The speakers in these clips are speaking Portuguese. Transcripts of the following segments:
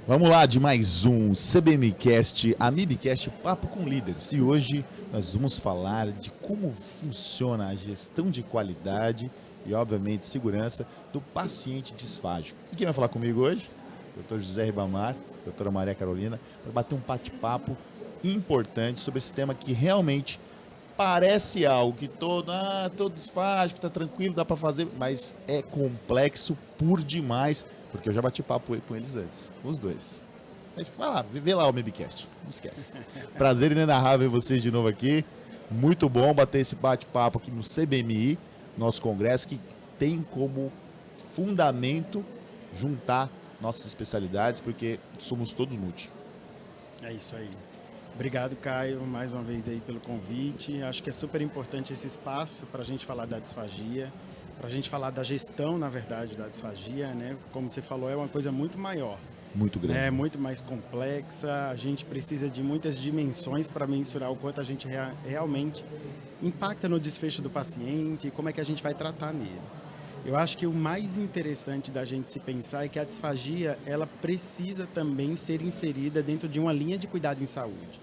Vamos lá de mais um CBMcast, Amibcast Papo com Líderes. E hoje nós vamos falar de como funciona a gestão de qualidade e, obviamente, segurança do paciente disfágico. E quem vai falar comigo hoje? Dr. José Ribamar, doutora Maria Carolina, para bater um bate-papo importante sobre esse tema que realmente parece algo que todo disfágico, está tranquilo, dá para fazer, mas é complexo por demais, porque eu já bati papo com eles antes, com os dois. Mas vai lá, vê lá o Mibcast, não esquece. Prazer inenarrável ver vocês de novo aqui, muito bom bater esse bate-papo aqui no CBMI, nosso congresso, que tem como fundamento juntar nossas especialidades, porque somos todos multi. É isso aí. Obrigado, Caio, mais uma vez aí pelo convite. Acho que é super importante esse espaço para a gente falar da disfagia, para a gente falar da gestão, na verdade, da disfagia, né? Como você falou, é uma coisa muito maior. Muito grande. É muito mais complexa, a gente precisa de muitas dimensões para mensurar o quanto a gente realmente impacta no desfecho do paciente e como é que a gente vai tratar nele. Eu acho que o mais interessante da gente se pensar é que a disfagia, ela precisa também ser inserida dentro de uma linha de cuidado em saúde.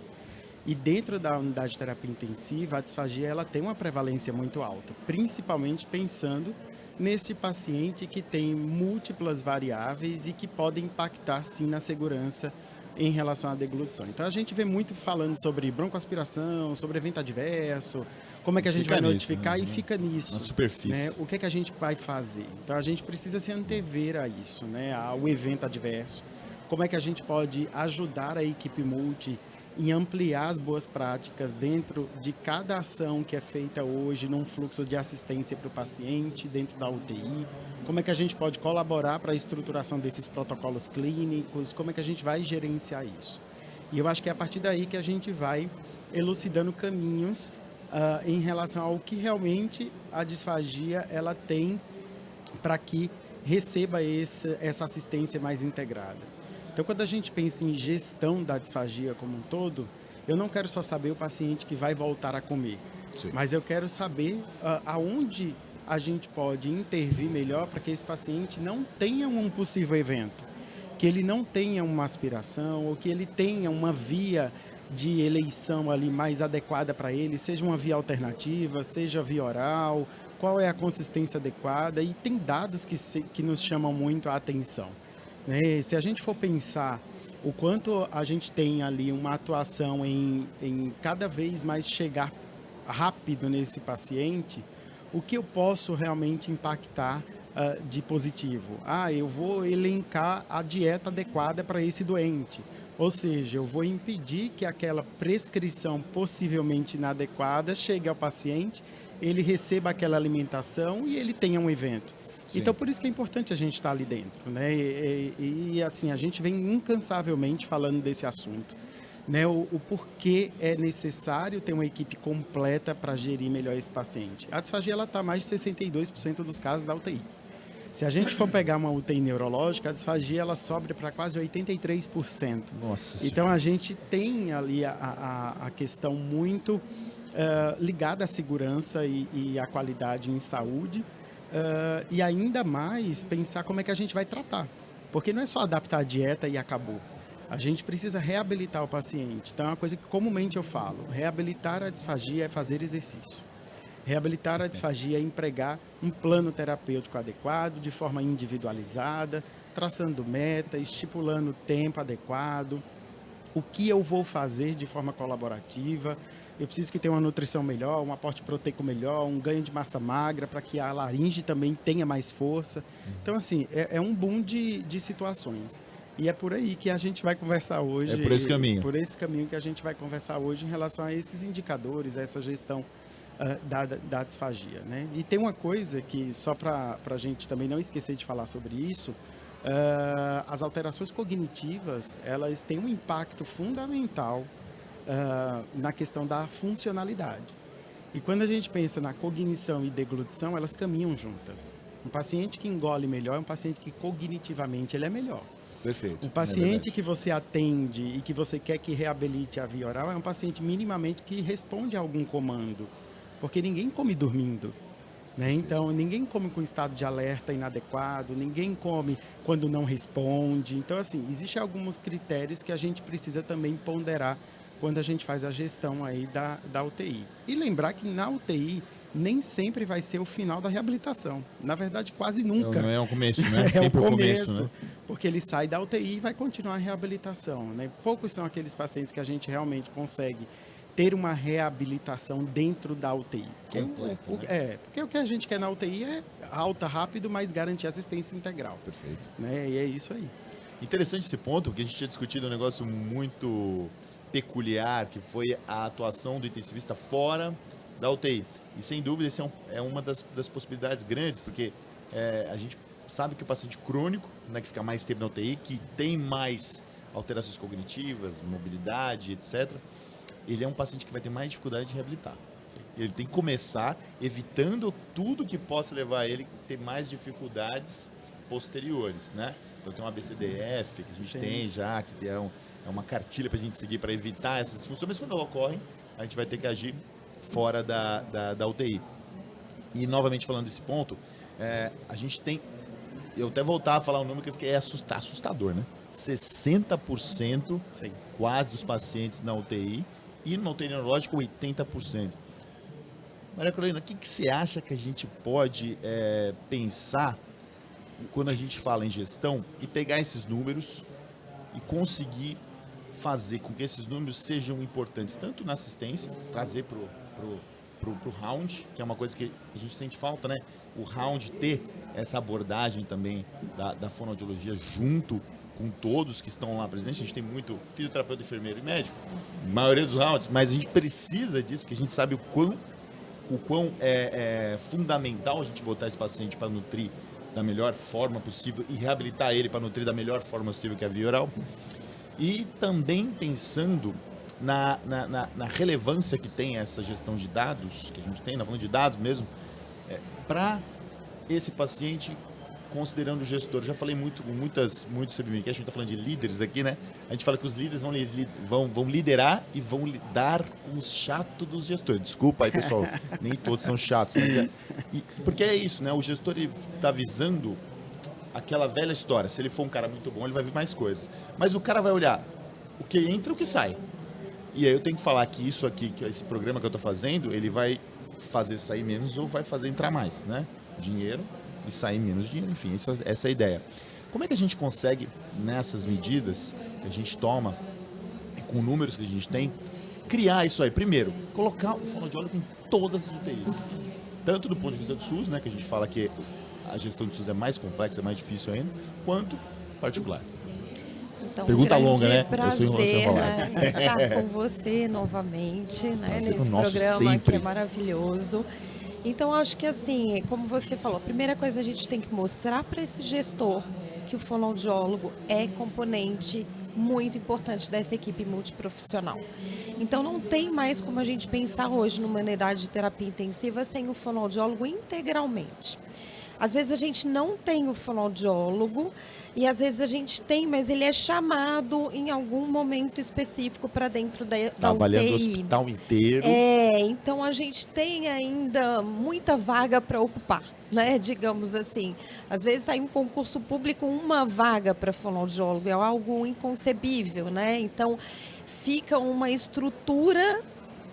E dentro da unidade de terapia intensiva, a disfagia ela tem uma prevalência muito alta, principalmente pensando nesse paciente que tem múltiplas variáveis e que podem impactar sim na segurança em relação à deglutição. Então a gente vê muito falando sobre broncoaspiração, sobre evento adverso, como é que a gente vai notificar, e fica nisso. Na superfície. Né? O que é que a gente vai fazer? Então a gente precisa se antever a isso, né? Ao evento adverso. Como é que a gente pode ajudar a equipe multi em ampliar as boas práticas dentro de cada ação que é feita hoje num fluxo de assistência para o paciente dentro da UTI, como é que a gente pode colaborar para a estruturação desses protocolos clínicos, como é que a gente vai gerenciar isso. E eu acho que é a partir daí que a gente vai elucidando caminhos em relação ao que realmente a disfagia ela tem para que receba essa assistência mais integrada. Então, quando a gente pensa em gestão da disfagia como um todo, eu não quero só saber o paciente que vai voltar a comer, Sim. mas eu quero saber aonde a gente pode intervir melhor para que esse paciente não tenha um possível evento, que ele não tenha uma aspiração ou que ele tenha uma via de eleição ali mais adequada para ele, seja uma via alternativa, seja via oral, qual é a consistência adequada, e tem dados que nos chamam muito a atenção. Se a gente for pensar o quanto a gente tem ali uma atuação em cada vez mais chegar rápido nesse paciente, o que eu posso realmente impactar de positivo? Eu vou elencar a dieta adequada para esse doente. Ou seja, eu vou impedir que aquela prescrição possivelmente inadequada chegue ao paciente, ele receba aquela alimentação e ele tenha um evento. Sim. Então, por isso que é importante a gente estar ali dentro, né? E assim, a gente vem incansavelmente falando desse assunto, né? O porquê é necessário ter uma equipe completa para gerir melhor esse paciente. A disfagia, ela está mais de 62% dos casos da UTI. Se a gente for pegar uma UTI neurológica, a disfagia, ela sobe para quase 83%. Nossa. Então, a gente tem ali a questão muito ligada à segurança e à qualidade em saúde, e ainda mais pensar como é que a gente vai tratar. Porque não é só adaptar a dieta e acabou. A gente precisa reabilitar o paciente. Então, é uma coisa que comumente eu falo. Reabilitar a disfagia é fazer exercício. Reabilitar a disfagia é empregar um plano terapêutico adequado, de forma individualizada, traçando meta, estipulando o tempo adequado, o que eu vou fazer de forma colaborativa. Eu preciso que tenha uma nutrição melhor, um aporte proteico melhor, um ganho de massa magra para que a laringe também tenha mais força. Então, assim, é um boom de situações. E é por aí que a gente vai conversar hoje. É por esse caminho. Por esse caminho que a gente vai conversar hoje em relação a esses indicadores, a essa gestão da disfagia, né? E tem uma coisa que, só para a gente também não esquecer de falar sobre isso, as alterações cognitivas, elas têm um impacto fundamental na questão da funcionalidade. E quando a gente pensa na cognição e deglutição, elas caminham juntas. Um paciente que engole melhor é um paciente que cognitivamente ele é melhor. Perfeito. Um paciente que você atende e que você quer que reabilite a via oral é um paciente minimamente que responde a algum comando, porque ninguém come dormindo. né? Então, ninguém come com estado de alerta inadequado, ninguém come quando não responde. Então, assim, existem alguns critérios que a gente precisa também ponderar quando a gente faz a gestão aí da UTI. E lembrar que na UTI nem sempre vai ser o final da reabilitação. Na verdade, quase nunca. Não é o começo, né? É Sempre o o começo, começo, né? porque ele sai da UTI e vai continuar a reabilitação, né? Poucos são aqueles pacientes que a gente realmente consegue ter uma reabilitação dentro da UTI. Completa, Porque o que a gente quer na UTI é alta, rápido, mas garantir assistência integral. Perfeito. Né? E é isso aí. Interessante esse ponto, porque a gente tinha discutido um negócio muito peculiar, que foi a atuação do intensivista fora da UTI. E sem dúvida, esse é uma das possibilidades grandes, porque a gente sabe que o paciente crônico, né, que fica mais tempo na UTI, que tem mais alterações cognitivas, mobilidade, etc., ele é um paciente que vai ter mais dificuldade de reabilitar. Ele tem que começar evitando tudo que possa levar ele a ter mais dificuldades posteriores, né? Então tem um ABCDF que a gente tem já, que é uma cartilha para a gente seguir para evitar essas disfunções, mas quando elas ocorrem, a gente vai ter que agir fora da UTI. E novamente falando desse ponto, a gente tem, eu até voltar a falar um número que eu fiquei assustador, né? 60% Sim. quase dos pacientes na UTI e numa UTI neurológica 80%. Maria Carolina, o que você acha que a gente pode pensar quando a gente fala em gestão e pegar esses números e conseguir fazer com que esses números sejam importantes tanto na assistência, trazer pro round, que é uma coisa que a gente sente falta, né? O round ter essa abordagem também da fonoaudiologia junto com todos que estão lá presentes. A gente tem muito fisioterapeuta, enfermeiro e médico, a maioria dos rounds, mas a gente precisa disso, porque a gente sabe o quão é fundamental a gente botar esse paciente para nutrir da melhor forma possível e reabilitar ele para nutrir da melhor forma possível, que é a via oral. E também pensando na relevância que tem essa gestão de dados, que a gente tem, na falando de dados mesmo, para esse paciente, considerando o gestor. Já falei muito sobre mim, que a gente está falando de líderes aqui, né? A gente fala que os líderes vão liderar e vão lidar com os chatos dos gestores. Desculpa aí, pessoal, nem todos são chatos, mas porque é isso, né? O gestor está visando aquela velha história. Se ele for um cara muito bom, ele vai ver mais coisas. Mas o cara vai olhar o que entra e o que sai. E aí eu tenho que falar que isso aqui, que esse programa que eu estou fazendo, ele vai fazer sair menos ou vai fazer entrar mais, né? Dinheiro e sair menos dinheiro, enfim, essa é a ideia. Como é que a gente consegue, nessas medidas que a gente toma, com números que a gente tem, criar isso aí? Primeiro, colocar o fonoaudiólogo em todas as UTIs. Tanto do ponto de vista do SUS, né, que a gente fala que a gestão do SUS é mais complexa, é mais difícil ainda, quanto particular. Então, pergunta longa, né? Prazer, eu sou enrolado. né, estar com você novamente, né, nesse nosso programa sempre. que é maravilhoso. Então, acho que assim, como você falou, a primeira coisa a gente tem que mostrar para esse gestor que o fonoaudiólogo é componente muito importante dessa equipe multiprofissional. Então, não tem mais como a gente pensar hoje numa unidade de terapia intensiva sem o fonoaudiólogo integralmente. Às vezes a gente não tem o fonoaudiólogo e às vezes a gente tem, mas ele é chamado em algum momento específico para dentro da avaliando UTI. o hospital inteiro. Então a gente tem ainda muita vaga para ocupar, né? Digamos assim. Às vezes sai um concurso público, uma vaga para fonoaudiólogo, é algo inconcebível, né? Então fica uma estrutura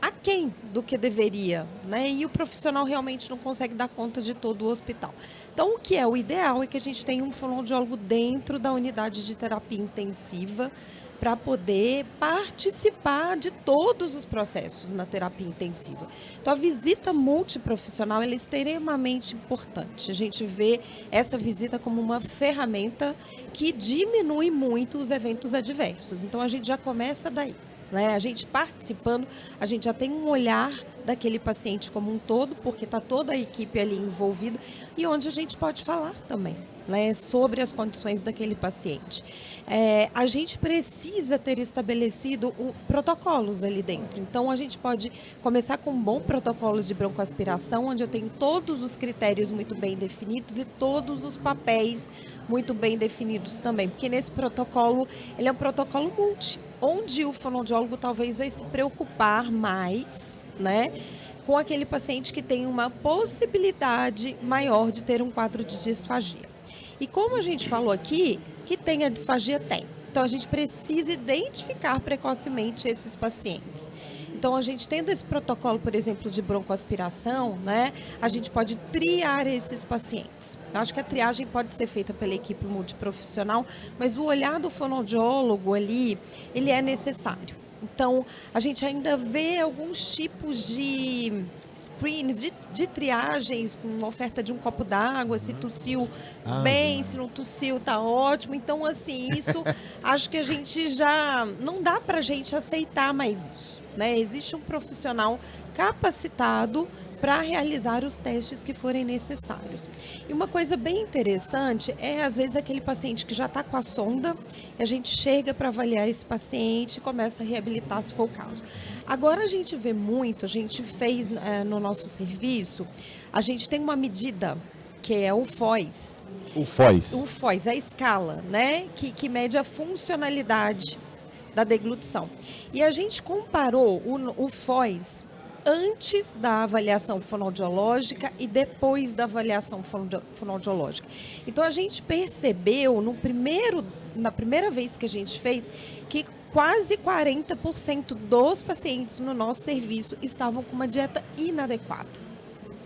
aquém do que deveria, né? E o profissional realmente não consegue dar conta de todo o hospital. Então, o que é o ideal é que a gente tenha um fonoaudiólogo dentro da unidade de terapia intensiva para poder participar de todos os processos na terapia intensiva. Então, a visita multiprofissional ela é extremamente importante. A gente vê essa visita como uma ferramenta que diminui muito os eventos adversos. Então, a gente já começa daí. A gente participando, a gente já tem um olhar daquele paciente como um todo, porque está toda a equipe ali envolvida, e onde a gente pode falar também, sobre as condições daquele paciente. A gente precisa ter estabelecido protocolos ali dentro. Então, a gente pode começar com um bom protocolo de broncoaspiração, onde eu tenho todos os critérios muito bem definidos e todos os papéis muito bem definidos também, porque nesse protocolo, ele é um protocolo multi, onde o fonoaudiólogo talvez vai se preocupar mais, com aquele paciente que tem uma possibilidade maior de ter um quadro de disfagia. E como a gente falou aqui, que tem a disfagia, tem. Então, a gente precisa identificar precocemente esses pacientes. Então, a gente tendo esse protocolo, por exemplo, de broncoaspiração, né, a gente pode triar esses pacientes. Eu acho que a triagem pode ser feita pela equipe multiprofissional, mas o olhar do fonoaudiólogo ali, ele é necessário. Então, a gente ainda vê alguns tipos de screens, de triagens, com oferta de um copo d'água, se tossiu bem, se não tossiu, tá ótimo. Então, assim, isso acho que a gente já... Não dá pra gente aceitar mais isso, né? Existe um profissional capacitado para realizar os testes que forem necessários. E uma coisa bem interessante é, às vezes, aquele paciente que já está com a sonda, e a gente chega para avaliar esse paciente e começa a reabilitar, se for o caso. Agora, a gente vê muito, a gente fez no nosso serviço, a gente tem uma medida que é o FOIS. O FOIS. O FOIS, a escala, né? Que mede a funcionalidade da deglutição. E a gente comparou o FOIS antes da avaliação fonoaudiológica e depois da avaliação fonoaudiológica. Então, a gente percebeu, na primeira vez que a gente fez, que quase 40% dos pacientes no nosso serviço estavam com uma dieta inadequada,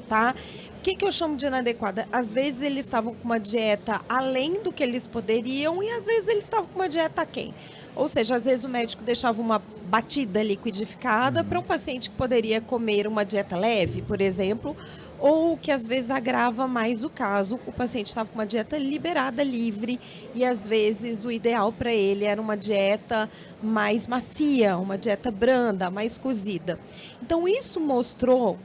tá? O que eu chamo de inadequada? Às vezes eles estavam com uma dieta além do que eles poderiam e às vezes eles estavam com uma dieta aquém. Ou seja, às vezes o médico deixava uma batida liquidificada para um paciente que poderia comer uma dieta leve, por exemplo, ou que às vezes agrava mais o caso, o paciente estava com uma dieta liberada, livre, e às vezes o ideal para ele era uma dieta mais macia, uma dieta branda, mais cozida. Então isso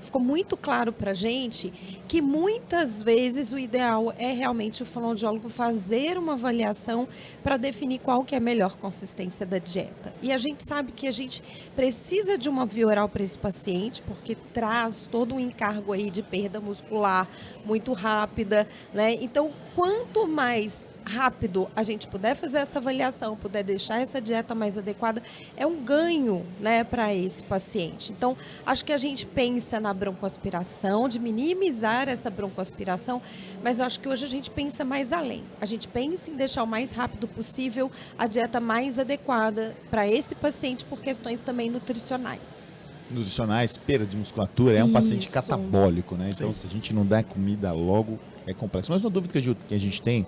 ficou muito claro para a gente que muitas vezes o ideal é realmente o fonoaudiólogo fazer uma avaliação para definir qual que é a melhor consistência da dieta. E a gente sabe que a gente precisa de uma via oral para esse paciente, porque traz todo um encargo aí de perda muscular muito rápida, né? Então, quanto mais rápido a gente puder fazer essa avaliação, puder deixar essa dieta mais adequada, é um ganho, né, para esse paciente. Então, acho que a gente pensa na broncoaspiração, de minimizar essa broncoaspiração, mas eu acho que hoje a gente pensa mais além. A gente pensa em deixar o mais rápido possível a dieta mais adequada para esse paciente por questões também nutricionais. Nutricionais, perda de musculatura, é um paciente Isso. catabólico, né? Então, Sim. se a gente não der comida logo, é complexo. Mas uma dúvida que a gente tem,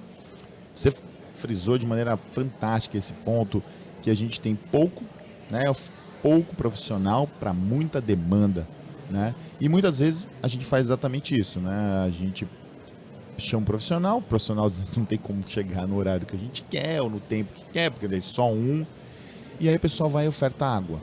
você frisou de maneira fantástica esse ponto, que a gente tem pouco profissional para muita demanda, né? E muitas vezes a gente faz exatamente isso, né? A gente chama um profissional, o profissional às vezes não tem como chegar no horário que a gente quer ou no tempo que quer, porque ele é só um. E aí o pessoal vai e oferta água.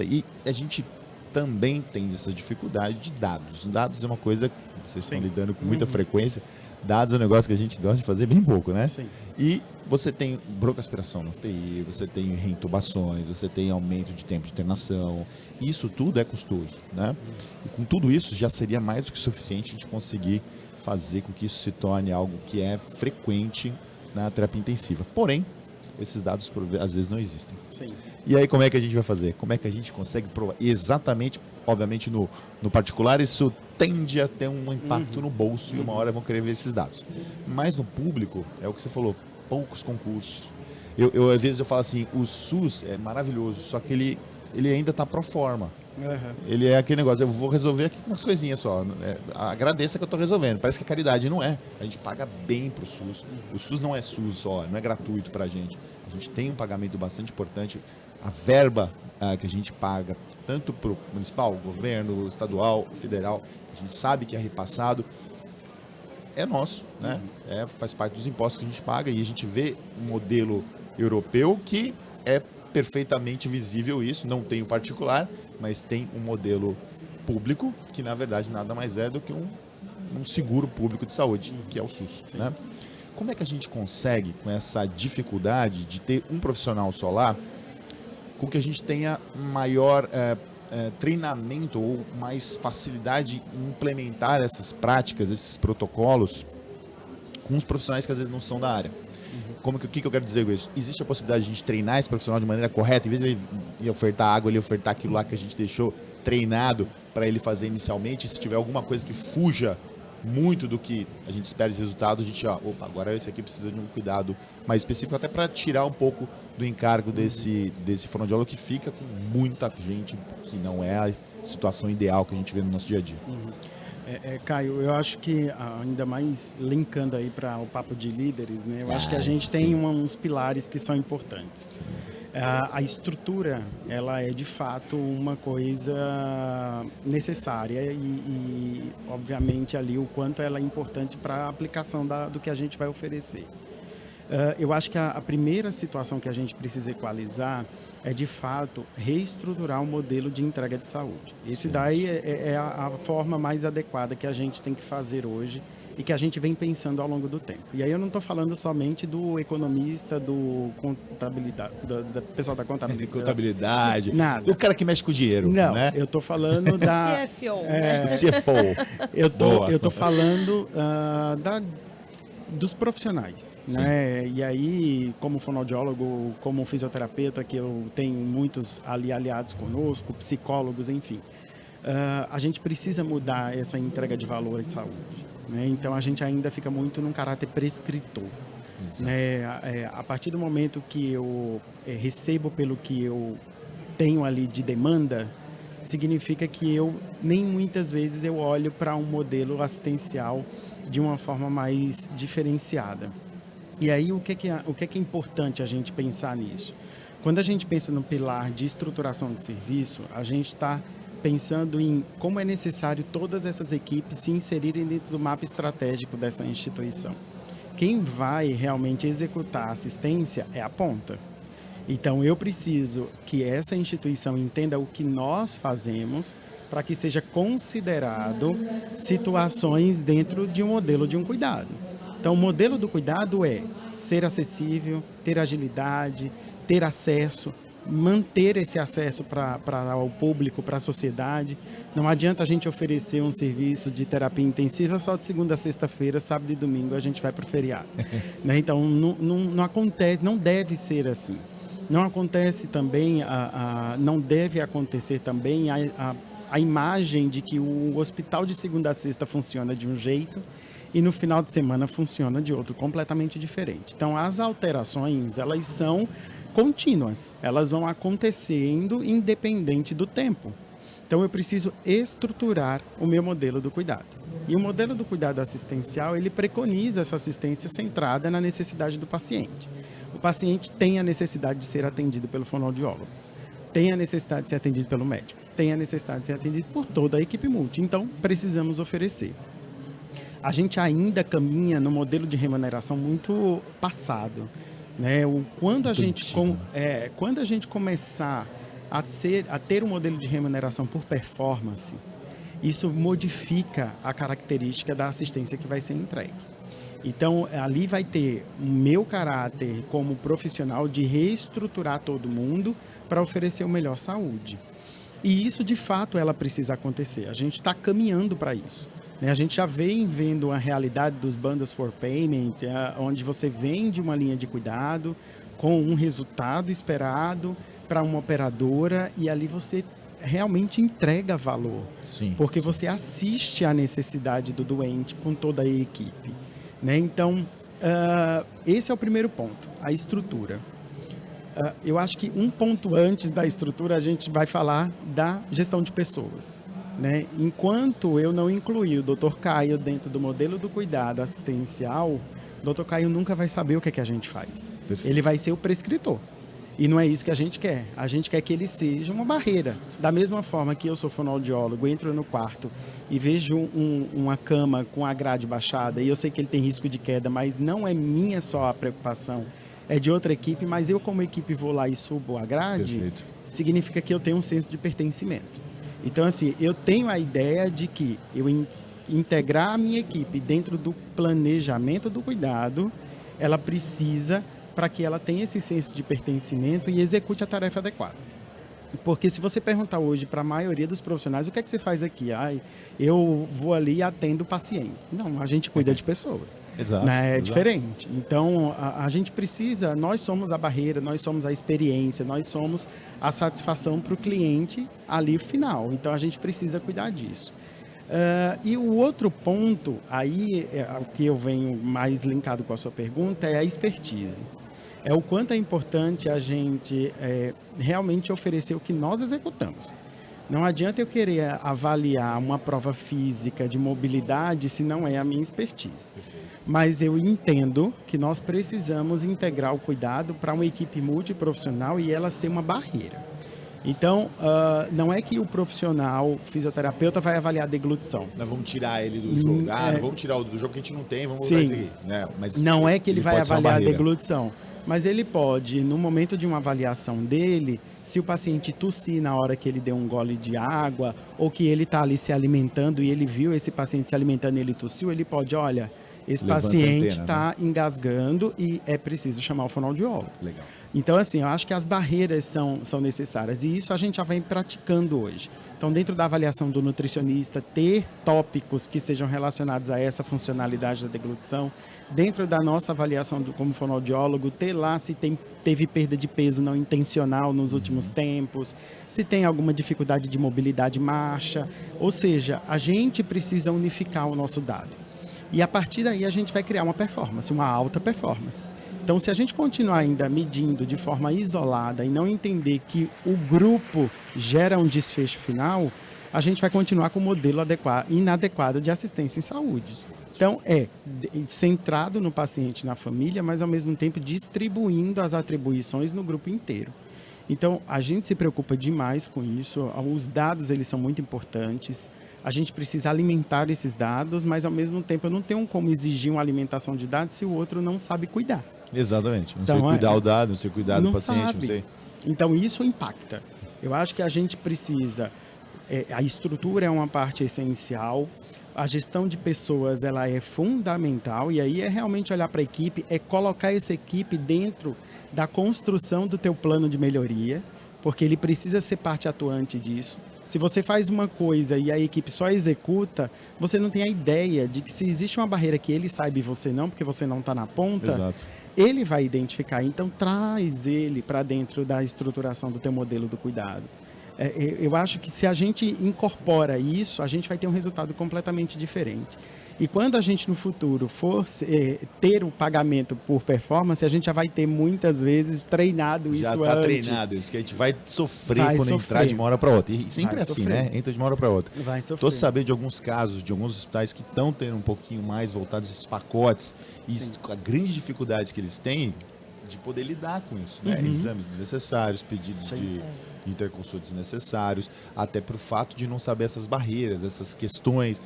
E a gente também tem essa dificuldade de dados. Dados é uma coisa que vocês estão lidando com muita frequência. Dados é um negócio que a gente gosta de fazer bem pouco, né? Sim. E você tem broncoaspiração na UTI, você tem reintubações, você tem aumento de tempo de internação. Isso tudo é custoso, né? E com tudo isso já seria mais do que suficiente a gente conseguir fazer com que isso se torne algo que é frequente na terapia intensiva. Porém, esses dados às vezes não existem. Sim. E aí como é que a gente vai fazer? Como é que a gente consegue provar? Exatamente, obviamente no particular isso tende a ter um impacto no bolso e uma hora vão querer ver esses dados. Mas no público, é o que você falou, poucos concursos. Eu às vezes eu falo assim, o SUS é maravilhoso, só que ele ainda está pro forma. Uhum. Ele é aquele negócio, eu vou resolver aqui umas coisinhas só. Agradeça que eu estou resolvendo. Parece que a caridade não é. A gente paga bem pro SUS. O SUS não é SUS só, não é gratuito pra gente. A gente tem um pagamento bastante importante. A verba que a gente paga, tanto pro municipal, governo, estadual, federal, a gente sabe que é repassado, é nosso, né? Faz parte dos impostos que a gente paga e a gente vê um modelo europeu que é perfeitamente visível isso, não tem o particular, mas tem um modelo público que na verdade nada mais é do que um seguro público de saúde, que é o SUS, né? Como é que a gente consegue, com essa dificuldade de ter um profissional só lá, com que a gente tenha maior treinamento ou mais facilidade em implementar essas práticas, esses protocolos com os profissionais que às vezes não são da área. O que eu quero dizer com isso? Existe a possibilidade de a gente treinar esse profissional de maneira correta, em vez de ele ofertar água, ele ofertar aquilo lá que a gente deixou treinado para ele fazer inicialmente. Se tiver alguma coisa que fuja muito do que a gente espera de resultado, a gente, agora esse aqui precisa de um cuidado mais específico, até para tirar um pouco do encargo desse fonoaudiólogo que fica com muita gente, que não é a situação ideal que a gente vê no nosso dia a dia. Caio, eu acho que ainda mais linkando aí para o papo de líderes, né? Eu acho que a gente tem uns pilares que são importantes. A estrutura, ela é de fato uma coisa necessária e obviamente ali o quanto ela é importante para a aplicação do que a gente vai oferecer. Eu acho que a primeira situação que a gente precisa equalizar é, de fato, reestruturar o modelo de entrega de saúde. Esse daí é a forma mais adequada que a gente tem que fazer hoje e que a gente vem pensando ao longo do tempo. E aí eu não estou falando somente do economista, do contabilidade, do pessoal da contabilidade. Contabilidade. Nada. Do cara que mexe com o dinheiro. Não, né? eu estou falando da... CFO. Eu estou falando dos profissionais, né? E aí, como fonoaudiólogo, como fisioterapeuta, que eu tenho muitos ali aliados conosco, psicólogos, enfim. A gente precisa mudar essa entrega de valor em saúde, né? Então, a gente ainda fica muito num caráter prescritor. Né? A partir do momento que eu recebo pelo que eu tenho ali de demanda, significa que nem muitas vezes eu olho para um modelo assistencial de uma forma mais diferenciada. E aí, o que é importante a gente pensar nisso? Quando a gente pensa no pilar de estruturação de serviço, a gente está pensando em como é necessário todas essas equipes se inserirem dentro do mapa estratégico dessa instituição. Quem vai realmente executar a assistência é a ponta. Então, eu preciso que essa instituição entenda o que nós fazemos para que seja considerado situações dentro de um modelo de um cuidado. Então, o modelo do cuidado é ser acessível, ter agilidade, ter acesso, manter esse acesso para o público, para a sociedade. Não adianta a gente oferecer um serviço de terapia intensiva só de segunda a sexta-feira, sábado e domingo a gente vai para o feriado. Né? Então, não acontece, não deve ser assim. Não acontece também, não deve acontecer também a imagem de que o hospital de segunda a sexta funciona de um jeito e no final de semana funciona de outro, completamente diferente. Então, as alterações, elas são contínuas, elas vão acontecendo independente do tempo. Então, eu preciso estruturar o meu modelo do cuidado. E o modelo do cuidado assistencial, ele preconiza essa assistência centrada na necessidade do paciente. O paciente tem a necessidade de ser atendido pelo fonoaudiólogo, tem a necessidade de ser atendido pelo médico, tem a necessidade de ser atendido por toda a equipe multi. Então, precisamos oferecer. A gente ainda caminha no modelo de remuneração muito passado, né? Quando a gente começar a ter um modelo de remuneração por performance, isso modifica a característica da assistência que vai ser entregue. Então, ali vai ter o meu caráter como profissional de reestruturar todo mundo para oferecer o melhor saúde. E isso, de fato, ela precisa acontecer. A gente está caminhando para isso. Né? A gente já vem vendo a realidade dos bundles for payment, onde você vende uma linha de cuidado com um resultado esperado para uma operadora e ali você realmente entrega valor. Sim. Porque você assiste à necessidade do doente com toda a equipe. Né? Então, esse é o primeiro ponto, a estrutura. Eu acho que um ponto antes da estrutura, a gente vai falar da gestão de pessoas. Né? Enquanto eu não incluir o Dr. Caio dentro do modelo do cuidado assistencial, o Dr. Caio nunca vai saber o que a gente faz. Perfeito. Ele vai ser o prescritor. E não é isso que a gente quer. A gente quer que ele seja uma barreira. Da mesma forma que eu sou fonoaudiólogo, entro no quarto e vejo uma cama com a grade baixada e eu sei que ele tem risco de queda, mas não é minha só a preocupação, é de outra equipe, mas eu como equipe vou lá e subo a grade, perfeito, significa que eu tenho um senso de pertencimento. Então, assim, eu tenho a ideia de que eu integrar a minha equipe dentro do planejamento do cuidado, ela precisa para que ela tenha esse senso de pertencimento e execute a tarefa adequada. Porque se você perguntar hoje para a maioria dos profissionais, o que é que você faz aqui? Eu vou ali e atendo o paciente. Não, a gente cuida de pessoas. Exato. Né? É exato. diferente. Então, a gente precisa, nós somos a barreira, nós somos a experiência, nós somos a satisfação para o cliente ali final. Então, a gente precisa cuidar disso. E o outro ponto, aí, o que eu venho mais linkado com a sua pergunta, é a expertise. É o quanto é importante a gente realmente oferecer o que nós executamos. Não adianta eu querer avaliar uma prova física de mobilidade se não é a minha expertise. Perfeito. Mas eu entendo que nós precisamos integrar o cuidado para uma equipe multiprofissional e ela ser uma barreira. Então, não é que o profissional fisioterapeuta vai avaliar a deglutição. Nós vamos tirar ele do jogo. Não vamos tirar o do jogo que a gente não tem, vamos Sim. botar isso aqui. Né? Mas não é que ele vai pode ser uma avaliar a barreira. deglutição. Mas ele pode, no momento de uma avaliação dele, se o paciente tossir na hora que ele deu um gole de água, ou que ele está ali se alimentando e ele viu esse paciente se alimentando e ele tossiu, ele pode, olha, esse Levanta a paciente antena, está engasgando e é preciso chamar o fonoaudiólogo. Legal. Então, assim, eu acho que as barreiras são necessárias e isso a gente já vem praticando hoje. Então, dentro da avaliação do nutricionista, ter tópicos que sejam relacionados a essa funcionalidade da deglutição. Dentro da nossa avaliação como fonoaudiólogo, ter lá se teve perda de peso não intencional nos últimos tempos, se tem alguma dificuldade de mobilidade marcha. Ou seja, a gente precisa unificar o nosso dado. E a partir daí a gente vai criar uma performance, uma alta performance. Então, se a gente continuar ainda medindo de forma isolada e não entender que o grupo gera um desfecho final, a gente vai continuar com o modelo inadequado de assistência em saúde. Então, centrado no paciente, na família, mas ao mesmo tempo distribuindo as atribuições no grupo inteiro. Então, a gente se preocupa demais com isso, os dados eles são muito importantes, a gente precisa alimentar esses dados, mas ao mesmo tempo eu não tenho como exigir uma alimentação de dados se o outro não sabe cuidar. Exatamente. Não Então, sei cuidar o dado, não sei cuidar do paciente, sabe. não sei. Então, isso impacta. Eu acho que a gente precisa... a estrutura é uma parte essencial, a gestão de pessoas ela é fundamental, e aí é realmente olhar para a equipe, é colocar essa equipe dentro da construção do teu plano de melhoria, porque ele precisa ser parte atuante disso. Se você faz uma coisa e a equipe só executa, você não tem a ideia de que se existe uma barreira que ele saiba e você não, porque você não está na ponta, Exato. ele vai identificar. Então, traz ele para dentro da estruturação do teu modelo do cuidado. Eu acho que se a gente incorpora isso, a gente vai ter um resultado completamente diferente. E quando a gente no futuro for ter o pagamento por performance, a gente já vai ter muitas vezes treinado isso Já antes. está treinado isso, que a gente vai sofrer Vai quando sofrer. entrar de uma hora para outra. E sempre Vai assim, sofrer. né? Entra de uma hora para outra. Vai Estou sofrer. sabendo de alguns casos, de alguns hospitais que estão tendo um pouquinho mais voltados a esses pacotes e Sim. a grande dificuldade que eles têm de poder lidar com isso, né? Uhum. Exames desnecessários, pedidos Sim. de interconsultas desnecessários, até por fato de não saber essas barreiras, essas questões,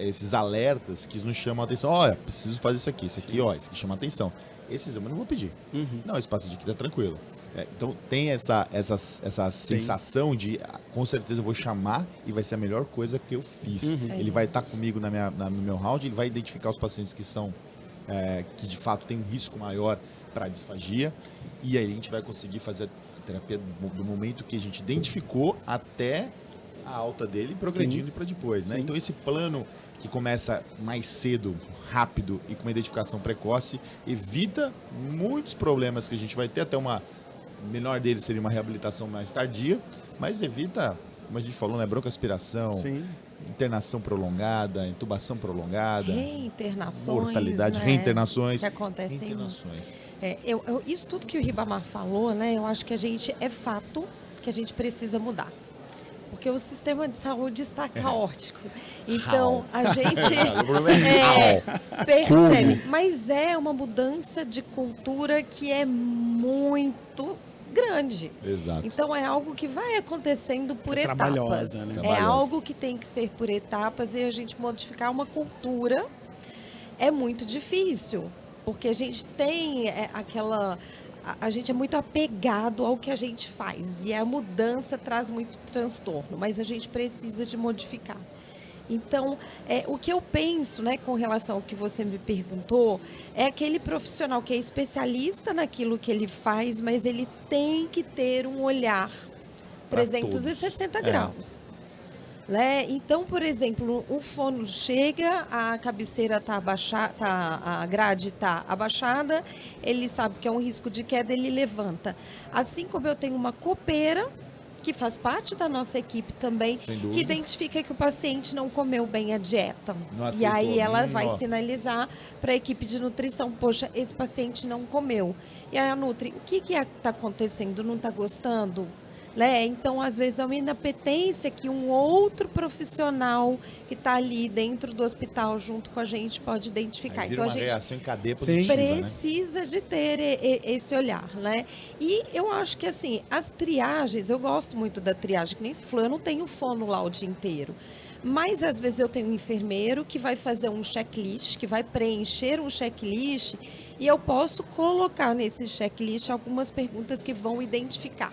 esses alertas que nos chamam a atenção. Olha, preciso fazer isso aqui, ó, esse aqui chama a atenção. Esse exame eu não vou pedir. Uhum. Não, esse paciente aqui tá tranquilo. Então tem essa sensação de, com certeza eu vou chamar e vai ser a melhor coisa que eu fiz. Uhum. Ele vai estar comigo no meu round, ele vai identificar os pacientes que são, que de fato tem um risco maior para disfagia, e aí a gente vai conseguir fazer a terapia do momento que a gente identificou até a alta dele, progredindo para depois, né? Sim. Então esse plano que começa mais cedo, rápido e com uma identificação precoce, evita muitos problemas que a gente vai ter, até o menor deles seria uma reabilitação mais tardia, mas evita, como a gente falou, né, broncoaspiração, Sim. internação prolongada, intubação prolongada, Reinternações, mortalidade, né? reinternações. Que acontecem. Reinternações. Isso tudo que o Ribamar falou, né? Eu acho que é fato que a gente precisa mudar. Porque o sistema de saúde está caótico. Então, a gente O problema é percebe. Mas é uma mudança de cultura que é muito grande. Exato. Então, é algo que vai acontecendo por etapas. Trabalhosa, né? É Trabalhosa. algo que tem que ser por etapas, e a gente modificar uma cultura é muito difícil. Porque a gente tem a gente é muito apegado ao que a gente faz, e a mudança traz muito transtorno, mas a gente precisa de modificar. Então, o que eu penso, né, com relação ao que você me perguntou, é aquele profissional que é especialista naquilo que ele faz, mas ele tem que ter um olhar 360 graus. Né? Então, por exemplo, o fono chega, a cabeceira está abaixada, a grade está abaixada, ele sabe que é um risco de queda, ele levanta. Assim como eu tenho uma copeira, que faz parte da nossa equipe também, que identifica que o paciente não comeu bem a dieta. E aí ela vai sinalizar para a equipe de nutrição, poxa, esse paciente não comeu. E aí a Nutri, o que está acontecendo? Não está gostando? Né? Então, às vezes, é uma inapetência que um outro profissional que está ali dentro do hospital junto com a gente pode identificar. Então, a gente reação em cadeia positiva, precisa, né, de ter esse olhar, né? E eu acho que, assim, as triagens, eu gosto muito da triagem, que nem se falou, eu não tenho fono lá o dia inteiro. Mas, às vezes, eu tenho um enfermeiro que vai fazer um checklist, que vai preencher um checklist, e eu posso colocar nesse checklist algumas perguntas que vão identificar.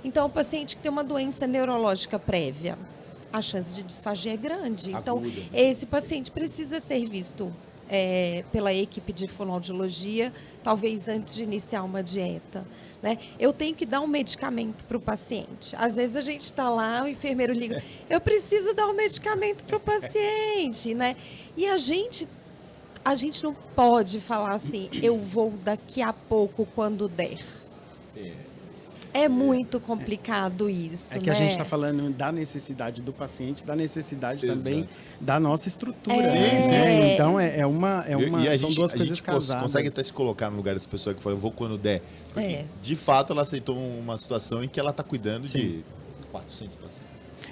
Então, o paciente que tem uma doença neurológica prévia, a chance de disfagia é grande. Então, esse paciente precisa ser visto pela equipe de fonoaudiologia, talvez antes de iniciar uma dieta. Né? Eu tenho que dar um medicamento para o paciente. Às vezes a gente está lá, o enfermeiro liga, eu preciso dar um medicamento para o paciente. Né? E a gente não pode falar assim, eu vou daqui a pouco quando der. É muito complicado isso, É que, né, a gente está falando da necessidade do paciente, da necessidade também da nossa estrutura. Sim. Então, são duas coisas casadas. A gente consegue até se colocar no lugar dessa pessoa que fala, eu vou quando der. Porque, de fato, ela aceitou uma situação em que ela está cuidando de 400 pacientes.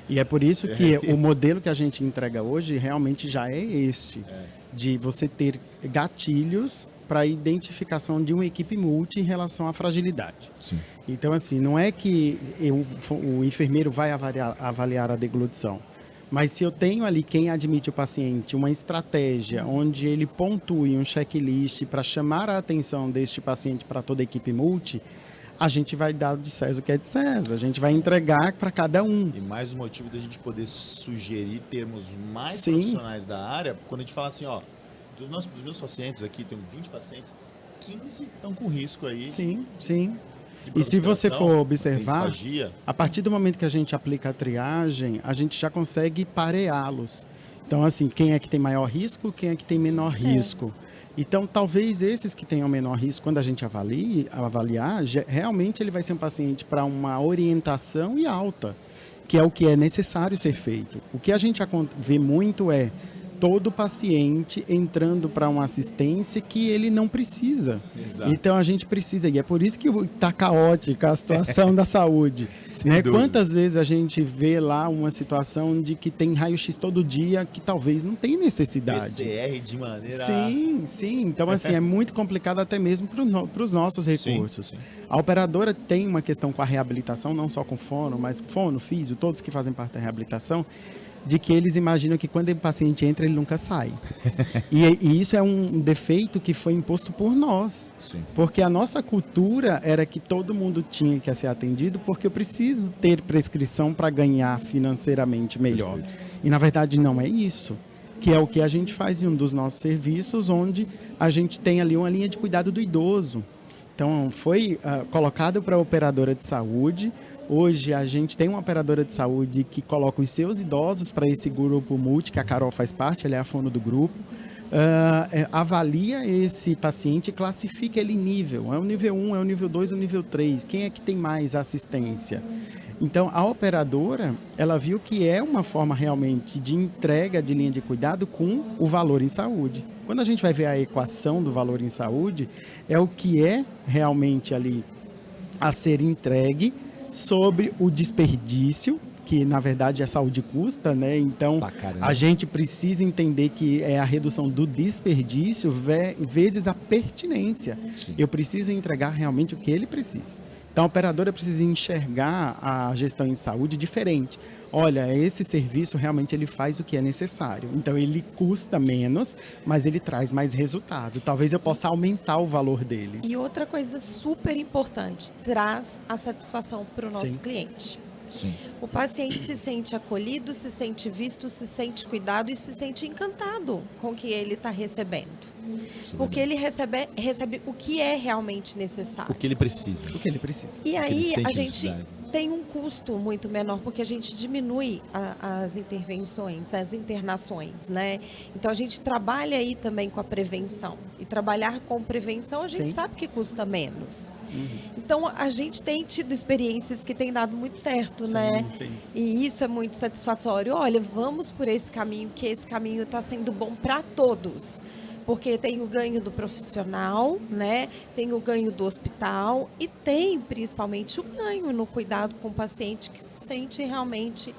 E é por isso que o modelo que a gente entrega hoje realmente já é este, de você ter gatilhos para a identificação de uma equipe multi em relação à fragilidade. Sim. Então, assim, não é que o enfermeiro vai avaliar a deglutição, mas se eu tenho ali quem admite o paciente, uma estratégia onde ele pontue um checklist para chamar a atenção deste paciente para toda a equipe multi, a gente vai dar de César o que é de César, a gente vai entregar para cada um. E mais um motivo da gente poder sugerir termos mais profissionais da área, quando a gente fala assim, ó, dos meus pacientes aqui, tem 20 pacientes, 15 estão com risco aí. Sim. E se você for observar, a partir do momento que a gente aplica a triagem, a gente já consegue pareá-los. Então, assim, quem é que tem maior risco, quem é que tem menor risco. Então, talvez esses que tenham menor risco, quando a gente avaliar, realmente ele vai ser um paciente para uma orientação e alta, que é o que é necessário ser feito. O que a gente vê muito é todo paciente entrando para uma assistência que ele não precisa. Exato. Então, a gente precisa, e é por isso que está caótica a situação da saúde. Né? Quantas vezes a gente vê lá uma situação de que tem raio-x todo dia que talvez não tenha necessidade. PCR de maneira... Sim. Então, assim, é muito complicado até mesmo para os nossos recursos. Sim. A operadora tem uma questão com a reabilitação, não só com fono, mas fono, físio, todos que fazem parte da reabilitação, de que eles imaginam que quando o paciente entra, ele nunca sai. E isso é um defeito que foi imposto por nós. Sim. Porque a nossa cultura era que todo mundo tinha que ser atendido porque eu preciso ter prescrição para ganhar financeiramente melhor. Perfeito. E, na verdade, não é isso. Que é o que a gente faz em um dos nossos serviços, onde a gente tem ali uma linha de cuidado do idoso. Então, foi colocado para a operadora de saúde. Hoje, a gente tem uma operadora de saúde que coloca os seus idosos para esse grupo multi, que a Carol faz parte, ela é a fono do grupo, avalia esse paciente e classifica ele em nível. É o nível 1, é o nível 2, é o nível 3. Quem é que tem mais assistência? Então, a operadora, ela viu que é uma forma realmente de entrega de linha de cuidado com o valor em saúde. Quando a gente vai ver a equação do valor em saúde, é o que é realmente ali a ser entregue sobre o desperdício, que na verdade a saúde custa, né? Então, a gente precisa entender que é a redução do desperdício vezes a pertinência. Sim. Eu preciso entregar realmente o que ele precisa. Então, a operadora precisa enxergar a gestão em saúde diferente. Olha, esse serviço realmente ele faz o que é necessário. Então, ele custa menos, mas ele traz mais resultado. Talvez eu possa aumentar o valor deles. E outra coisa super importante, traz a satisfação para o nosso cliente. Sim. O paciente se sente acolhido, se sente visto, se sente cuidado e se sente encantado com o que ele está recebendo. Porque ele recebe o que é realmente necessário. O que ele precisa. O que ele precisa. E aí a gente tem um custo muito menor, porque a gente diminui as intervenções, as internações, né? Então, a gente trabalha aí também com a prevenção. E trabalhar com prevenção, a gente sabe que custa menos. Então, a gente tem tido experiências que têm dado muito certo, né? Sim. E isso é muito satisfatório. Olha, vamos por esse caminho, que esse caminho está sendo bom para todos. Porque tem o ganho do profissional, né? Tem o ganho do hospital e tem principalmente o ganho no cuidado com o paciente que se sente realmente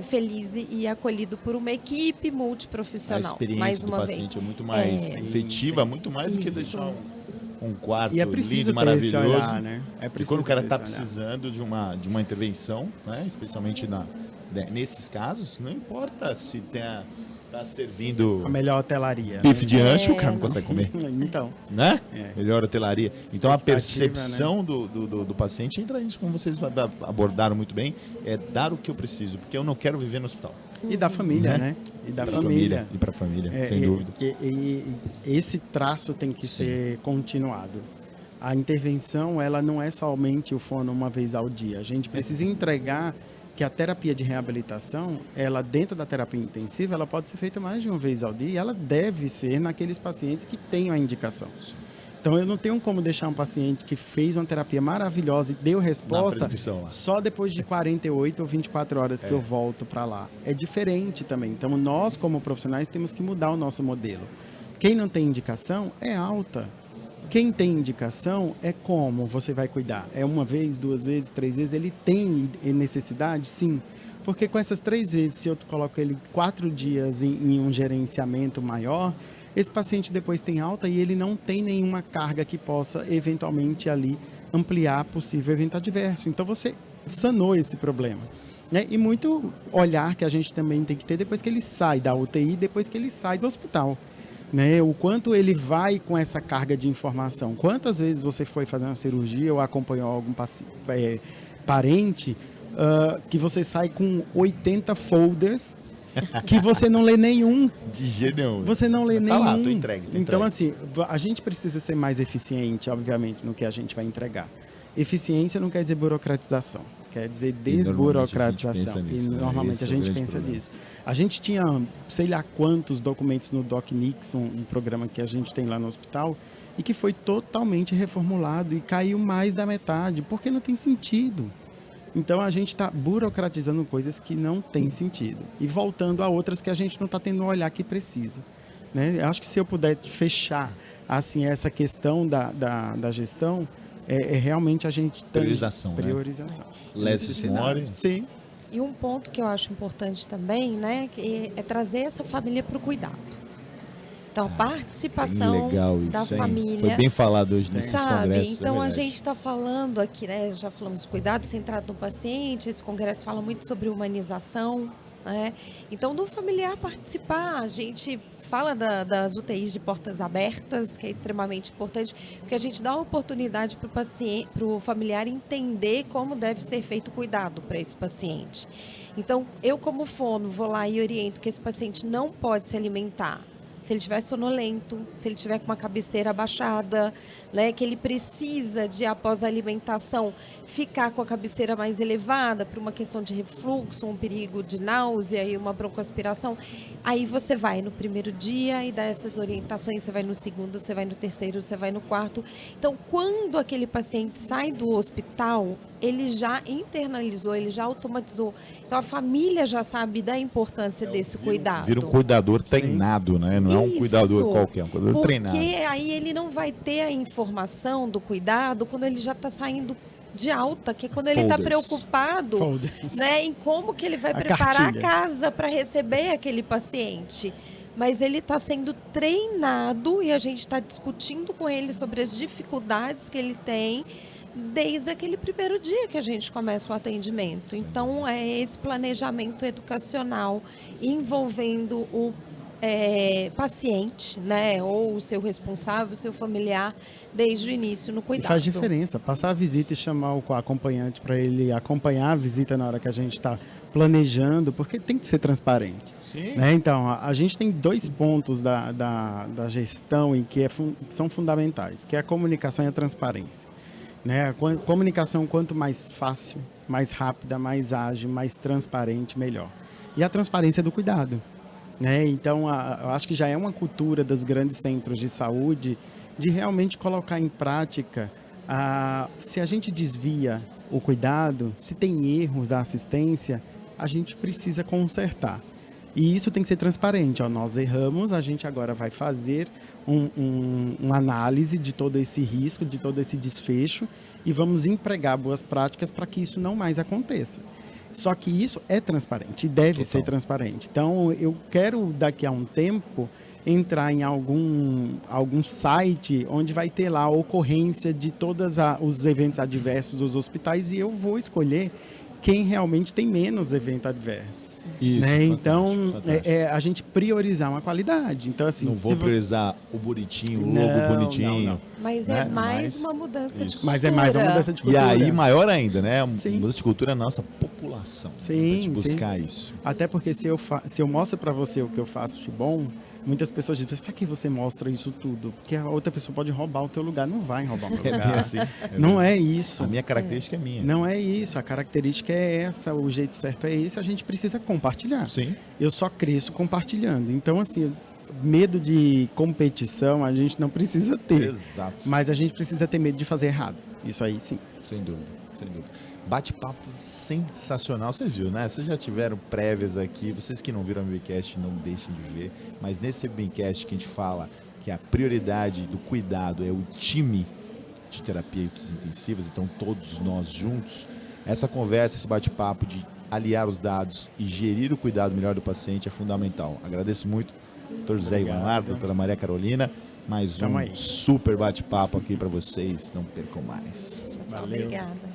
feliz e acolhido por uma equipe A multiprofissional. experiência Mais do uma paciente vez. é muito mais efetiva, muito mais do que Isso. deixar um quarto E é preciso lindo, ter esse maravilhoso. olhar, né? É E preciso quando o cara ter está esse olhar. precisando de uma intervenção, né? Especialmente nesses casos, não importa se tá servindo A melhor hotelaria. bife de ancho, o cara não não. consegue comer, Então, né? É. Melhor hotelaria. Então a Expectativa, percepção do paciente entra nisso, como vocês abordaram muito bem, é dar o que eu preciso, porque eu não quero viver no hospital. e da família, Né? né? E da Pra família. E para a família, É, sem dúvida. E esse traço tem que Sim. ser continuado. A intervenção, ela não é somente o fono uma vez ao dia. A gente precisa entregar que a terapia de reabilitação, ela dentro da terapia intensiva, ela pode ser feita mais de uma vez ao dia e ela deve ser naqueles pacientes que têm a indicação. Então, eu não tenho como deixar um paciente que fez uma terapia maravilhosa e deu Na resposta prescrição lá. só depois de 48 ou 24 horas que eu volto para lá. É diferente também. Então, nós, como profissionais, temos que mudar o nosso modelo. Quem não tem indicação é alta. Quem tem indicação é como você vai cuidar. É uma vez, 2 vezes, 3 vezes? Ele tem necessidade? Sim. Porque com essas 3 vezes, se eu coloco ele 4 dias em um gerenciamento maior, esse paciente depois tem alta e ele não tem nenhuma carga que possa eventualmente ali ampliar possível evento adverso. Então você sanou esse problema. Né? E muito olhar que a gente também tem que ter depois que ele sai da UTI, depois que ele sai do hospital. Né? O quanto ele vai com essa carga de informação. Quantas vezes você foi fazer uma cirurgia ou acompanhou algum parente que você sai com 80 folders que você não lê nenhum. De jeito nenhum. Você não lê Tá nenhum. lá, tô entregue. Então, assim, a gente precisa ser mais eficiente, obviamente, no que a gente vai entregar. Eficiência não quer dizer burocratização, quer dizer desburocratização. E normalmente a gente pensa nisso. A gente tinha, sei lá quantos documentos no DocNix, um programa que a gente tem lá no hospital, e que foi totalmente reformulado e caiu mais da metade, porque não tem sentido. Então, a gente está burocratizando coisas que não têm sentido. E voltando a outras que a gente não está tendo o olhar que precisa. Né? Eu acho que se eu puder fechar assim, essa questão da gestão, realmente a gente tem... Priorização, né? Priorização. Less is more. Sim. E um ponto que eu acho importante também, né, que é trazer essa família para o cuidado. Então, a participação Legal isso, da hein? família. Foi bem falado hoje nesses Sabe? congressos. Então, é a verdade. gente está falando aqui, né? Já falamos de cuidado centrado no paciente. Esse congresso fala muito sobre humanização, né? Então, do familiar participar, a gente fala das UTIs de portas abertas, que é extremamente importante, porque a gente dá a oportunidade para o paciente, para o familiar entender como deve ser feito o cuidado para esse paciente. Então, eu como fono vou lá e oriento que esse paciente não pode se alimentar se ele estiver sonolento, se ele estiver com uma cabeceira abaixada, né, que ele precisa de, após a alimentação, ficar com a cabeceira mais elevada por uma questão de refluxo, um perigo de náusea e uma broncoaspiração. Aí você vai no primeiro dia e dá essas orientações, você vai no segundo, você vai no terceiro, você vai no quarto. Então, quando aquele paciente sai do hospital, ele já internalizou, ele já automatizou. Então, a família já sabe da importância desse cuidado. Vira um cuidador treinado, né? Não é um cuidador qualquer, é um cuidador treinado. Porque aí ele não vai ter a informação do cuidado quando ele já está saindo de alta, que é quando ele está preocupado, né, em como que ele vai preparar a casa para receber aquele paciente. Mas ele está sendo treinado e a gente está discutindo com ele sobre as dificuldades que ele tem desde aquele primeiro dia que a gente começa o atendimento. Então, é esse planejamento educacional envolvendo o paciente, né, ou o seu responsável, o seu familiar, desde o início no cuidado. E faz diferença, passar a visita e chamar o acompanhante para ele acompanhar a visita na hora que a gente está planejando, porque tem que ser transparente. Sim. Né? Então, a gente tem 2 pontos da gestão em que são fundamentais, que é a comunicação e a transparência. né? A comunicação, quanto mais fácil, mais rápida, mais ágil, mais transparente, melhor. E a transparência do cuidado, né? Então, eu acho que já é uma cultura dos grandes centros de saúde de realmente colocar em prática, se a gente desvia o cuidado, se tem erros da assistência, a gente precisa consertar. E isso tem que ser transparente. Ó, nós erramos, a gente agora vai fazer uma análise de todo esse risco, de todo esse desfecho, e vamos empregar boas práticas para que isso não mais aconteça. Só que isso é transparente e deve ser transparente. Então, eu quero, daqui a um tempo, entrar em algum site onde vai ter lá a ocorrência de todos os eventos adversos dos hospitais, e eu vou escolher quem realmente tem menos evento adverso. Isso, né? fantástico, Então, fantástico. A gente priorizar uma qualidade. Então, assim, Não vou priorizar o bonitinho, o logo bonitinho. Não. Mas né? é mais Mas uma mudança de isso. cultura. Mas é mais uma mudança de E cultura. aí, maior ainda, né? A Sim. mudança de cultura é a nossa população. Sim, Pra te buscar isso. Até porque se eu mostro para você o que eu faço de bom, muitas pessoas dizem, para que você mostra isso tudo? Porque a outra pessoa pode roubar o teu lugar. Não vai roubar o meu É lugar. bem assim. Não é isso. A minha característica é minha. Não é isso. A característica é essa, o jeito certo é esse, a gente precisa compartilhar. Sim. Eu só cresço compartilhando. Então, assim, medo de competição a gente não precisa ter. Exato. Mas a gente precisa ter medo de fazer errado. Isso aí sim. Sem dúvida, sem dúvida. Bate-papo sensacional. Vocês viram, né? Vocês já tiveram prévias aqui. Vocês que não viram o Webcast, não deixem de ver. Mas nesse Webcast que a gente fala que a prioridade do cuidado é o time de terapia intensivas, então todos nós juntos, essa conversa, esse bate-papo de aliar os dados e gerir o cuidado melhor do paciente é fundamental. Agradeço muito, Dr. José Ivanlar, doutora Maria Carolina. Mais Tamo um aí. super bate-papo aqui para vocês. Não percam mais. Tchau, obrigada.